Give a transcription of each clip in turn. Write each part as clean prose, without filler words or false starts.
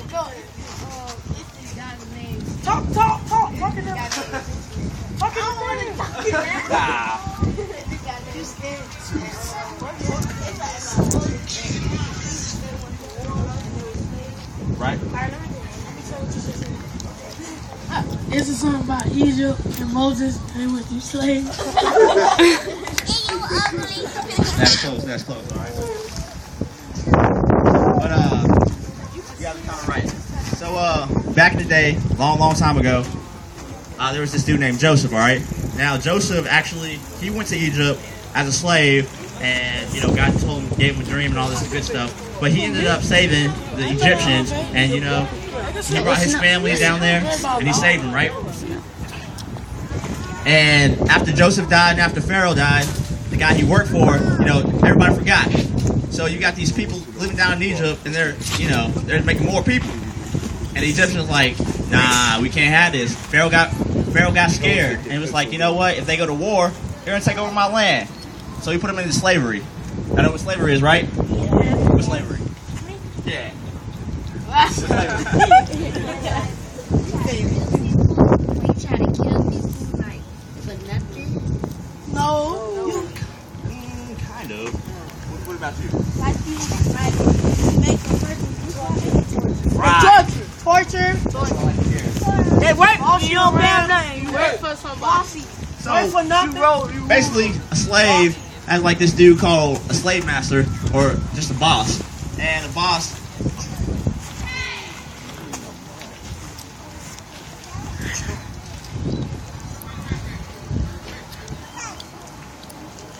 Talk in the Right? This is something about Egypt and Moses and they went through slaves. That's close, alright. But you guys are kinda right. So back in the day, long time ago, there was this dude named Joseph, alright? Now Joseph actually he went to Egypt as a slave and God told him, gave him a dream and all this good stuff. But he ended up saving the Egyptians and he brought his family down there and he saved them, right? And after Joseph died and after Pharaoh died, the guy he worked for, everybody forgot. So you got these people living down in Egypt and they're making more people. And the Egyptians was like, nah, we can't have this. Pharaoh got scared and it was like, you know what? If they go to war, they're gonna take over my land. So he put them into slavery. I know what slavery is, right? What's slavery? Yeah. What's slavery? No. Kind of. What about you? Right. Torture. Hey, work. You don't have nothing. You work for some bossy. So, work for nothing. Basically, a slave has like this dude called a slave master or just a boss. And a boss.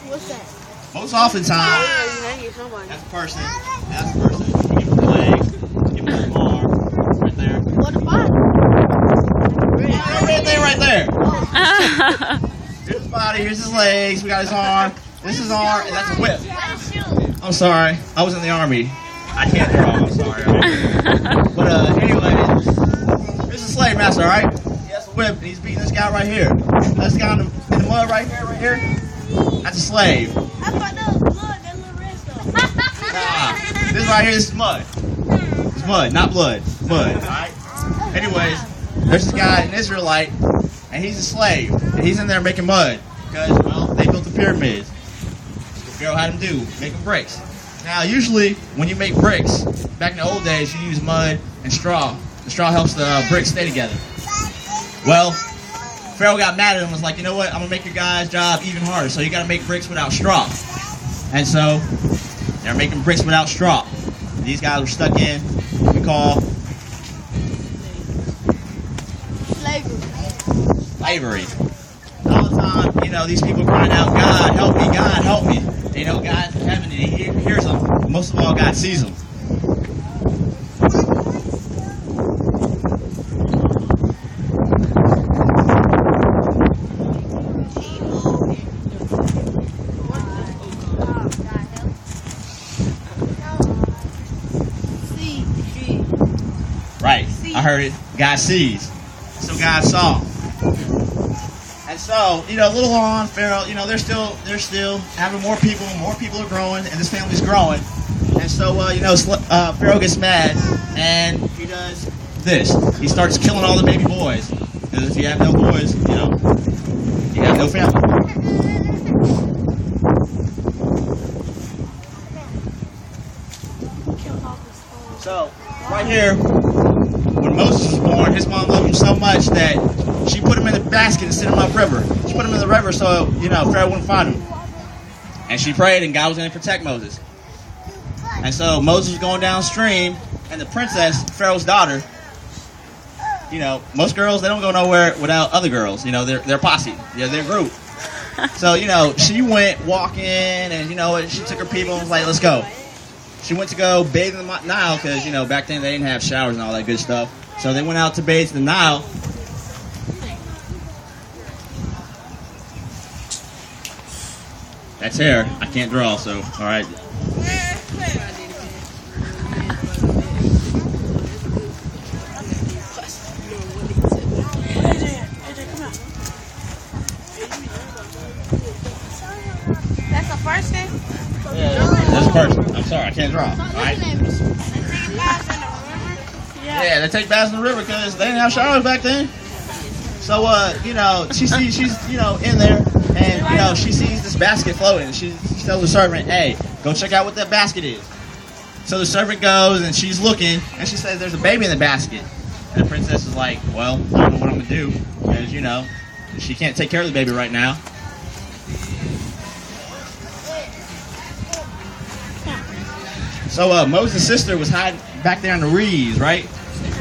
What's that? Most oftentimes, that's a person. That's a person. Give him the leg. Give him the arm. Right there. What the body? Red thing right there. Here's his body. Here's his legs. We got his arm. This is his arm, and that's a whip. I'm sorry. I was in the army. I can't draw. I'm sorry. But anyway, this is a slave master, all right? He has a whip, and he's beating this guy right here. This guy in the mud right here. That's a slave. I thought that was blood. That little red stuff. This right here is mud. It's mud, not blood. Mud, all right? Anyways, there's this guy, an Israelite, and he's a slave. And he's in there making mud because, well, they built the pyramids. Pharaoh had them do, making bricks. Now, usually, when you make bricks, back in the old days, you use mud and straw. The straw helps the bricks stay together. Well, Pharaoh got mad at him and was like, you know what, I'm going to make your guys' job even harder, so you got to make bricks without straw. And so, they're making bricks without straw. These guys were stuck in what we call slavery. All the time, these people crying out, God, help me, God, help me. And, God's in heaven and he hears them. But most of all, God sees them. Right. I heard it. God sees. So God saw. And so, a little on, Pharaoh, they're still having more people are growing, and this family's growing. And so, Pharaoh gets mad, and he does this. He starts killing all the baby boys. Because if you have no boys, you have no family. So, right here, when Moses was born, his mom loved him so much that she put him in a basket and sent him upriver. She put him in the river so, Pharaoh wouldn't find him. And she prayed and God was going to protect Moses. And so Moses was going downstream and the princess, Pharaoh's daughter, most girls, they don't go nowhere without other girls. They're posse. They're group. So, she went walking and, she took her people and was like, let's go. She went to go bathe in the Nile because, back then they didn't have showers and all that good stuff. So they went out to bathe in the Nile. That's hair. I can't draw, so, all right. That's the first thing? Yeah, that's the person. I'm sorry, I can't draw. All right. Yeah. Yeah, they take baths in the river because they didn't have showers back then. So, you know, she's, you know, in there, and, you know, she sees this basket floating. She tells the servant, hey, go check out what that basket is. So the servant goes, and she's looking, and she says, there's a baby in the basket. And the princess is like, well, I don't know what I'm going to do, because, you know, she can't take care of the baby right now. So Moses' sister was hiding back there in the reeds, right?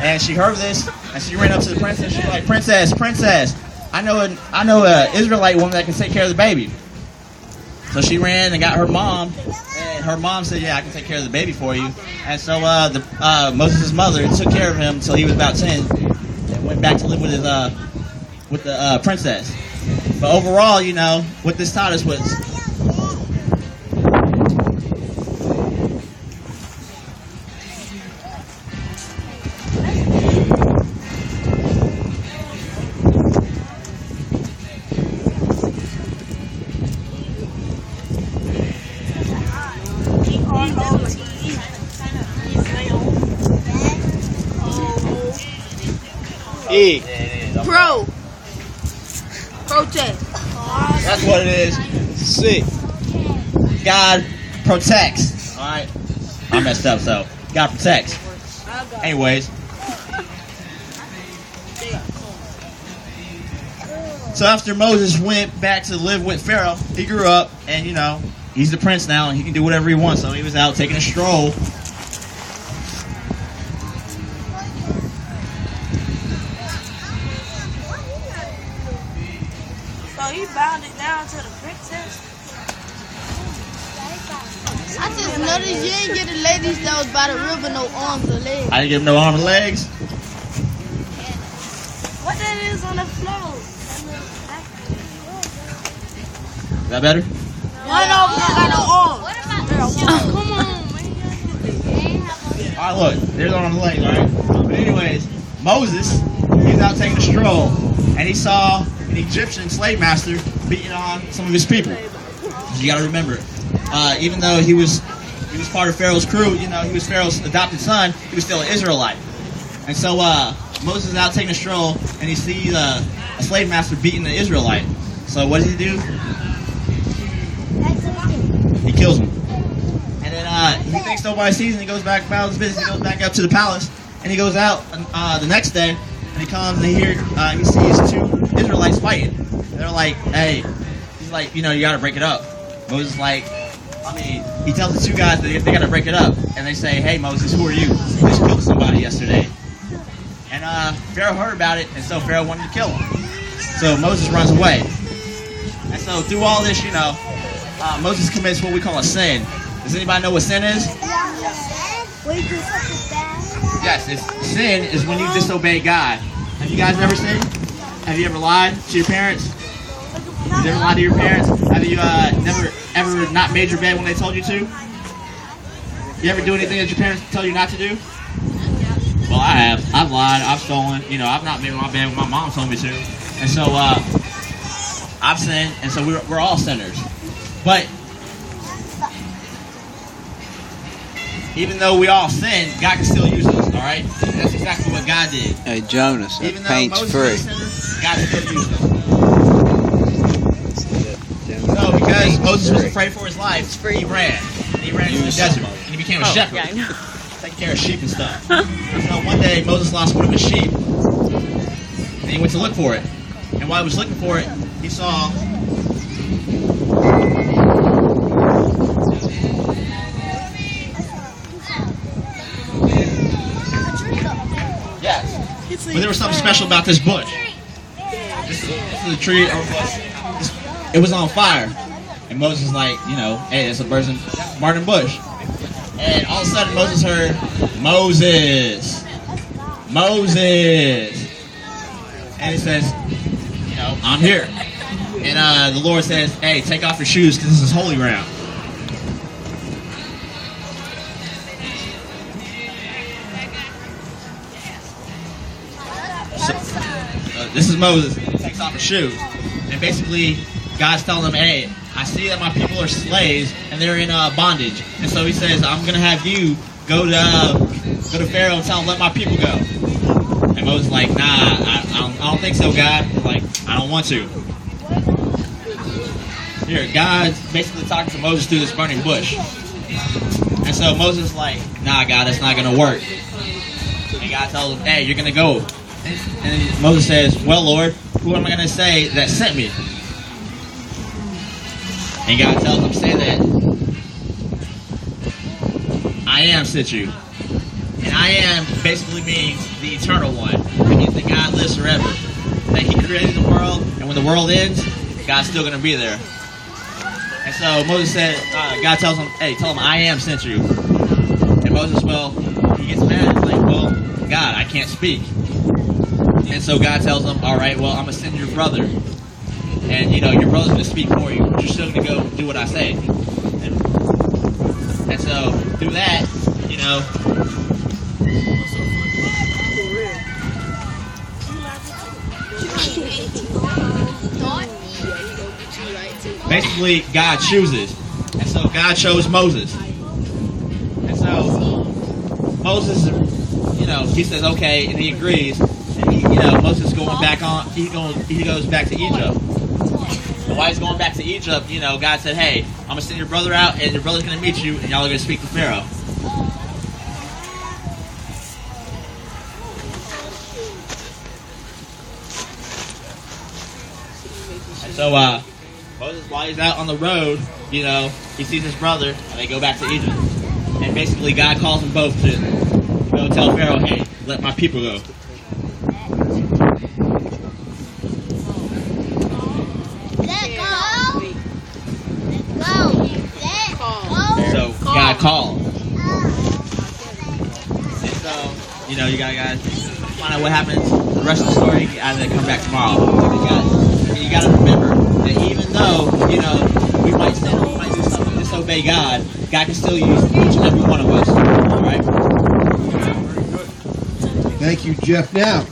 And she heard this, and she ran up to the princess. She's like, Princess, I know a Israelite woman that can take care of the baby. So she ran and got her mom, and her mom said, yeah, I can take care of the baby for you. And so Moses' mother took care of him until he was about 10 and went back to live with the princess. But overall, you know, what this taught us was Protect. That's what it is. Sick. God protects. Alright. I messed up, so God protects. Anyways. So after Moses went back to live with Pharaoh, he grew up, and you know, he's the prince now, and he can do whatever he wants. So he was out taking a stroll. So he bound it down to the princess. I just noticed you ain't get the ladies that was by the river no arms or legs. I didn't give him no arms and legs. What that is on the floor? Is that better? One of them got no arms. Come on, man. Alright, look, there's on the legs, alright? But anyways, Moses, he was out taking a stroll, and he saw an Egyptian slave master beating on some of his people. You gotta remember, even though he was part of Pharaoh's crew, you know, he was Pharaoh's adopted son, he was still an Israelite. And so Moses is out taking a stroll, and he sees a slave master beating an Israelite. So what does he do? He kills him. And then he thinks nobody sees him. He goes back about his business. He goes back up to the palace, and he goes out the next day, and he comes and he sees two Israelites fighting. And they're like, hey, he's like, you know, you gotta break it up. Moses is like, he tells the two guys that they gotta break it up, and they say, hey Moses, who are you? You just killed somebody yesterday. And Pharaoh heard about it, and so Pharaoh wanted to kill him. So Moses runs away. And so through all this, you know, Moses commits what we call a sin. Does anybody know what sin is? Yes, sin is when you disobey God. Have you guys ever sinned? Have you ever lied to your parents? Have you ever lied to your parents? Have you ever not made your bed when they told you to? You ever do anything that your parents tell you not to do? Well, I have. I've lied. I've stolen. You know, I've not made my bed when my mom told me to. And so I've sinned, and so we're all sinners. But even though we all sin, God can still use us, all right? And that's exactly what God did. Hey, Jonas, that Even though paint's Moses free. was a sinner, God still used us. So because Moses was afraid for his life, he ran. He ran into the desert, and he became a shepherd. Yeah, I know. Taking care of sheep and stuff. So one day, Moses lost one of his sheep, and he went to look for it. And while he was looking for it, he saw but there was something special about this bush. This is a tree or bush. It was on fire. And Moses was like, you know, hey, it's a burning bush. And all of a sudden Moses heard, Moses. Moses. And he says, you know, I'm here. And the Lord says, hey, take off your shoes because this is holy ground. This is Moses. He takes off his shoes. And basically, God's telling him, hey, I see that my people are slaves and they're in bondage. And so he says, I'm going to have you go to go to Pharaoh and tell him, let my people go. And Moses is like, nah, I don't think so, God. Like, I don't want to. Here, God's basically talking to Moses through this burning bush. And so Moses is like, nah, God, that's not going to work. And God tells him, hey, you're going to go. And Moses says, well, Lord, who am I going to say that sent me? And God tells him, say that I am sent you. And I am basically means the eternal one. It means that God lives forever. That he created the world, and when the world ends, God's still going to be there. And so Moses said, God tells him, hey, tell him I am sent you. And Moses, well, he gets mad. He's like, well, God, I can't speak. And so God tells him, all right, well, I'm going to send your brother. And, you know, your brother's going to speak for you. But you're still going to go do what I say. And so through that, you know, basically God chooses. And so God chose Moses. And so Moses, you know, he says okay, and he agrees. And he, you know, Moses going back on, he goes back to Egypt. And while he's going back to Egypt, you know, God said, hey, I'm going to send your brother out, and your brother's going to meet you, and y'all are going to speak to Pharaoh. And so, Moses, while he's out on the road, you know, he sees his brother, and they go back to Egypt. And basically, God calls them both to go tell Pharaoh, hey, let my people go. So God called. And so, you know, you gotta find out what happens. The rest of the story, you gotta come back tomorrow. You gotta remember that even though, you know, we might sin, we might do something to disobey God, God can still use each and every one of us. All right? Thank you, Jeff. Now,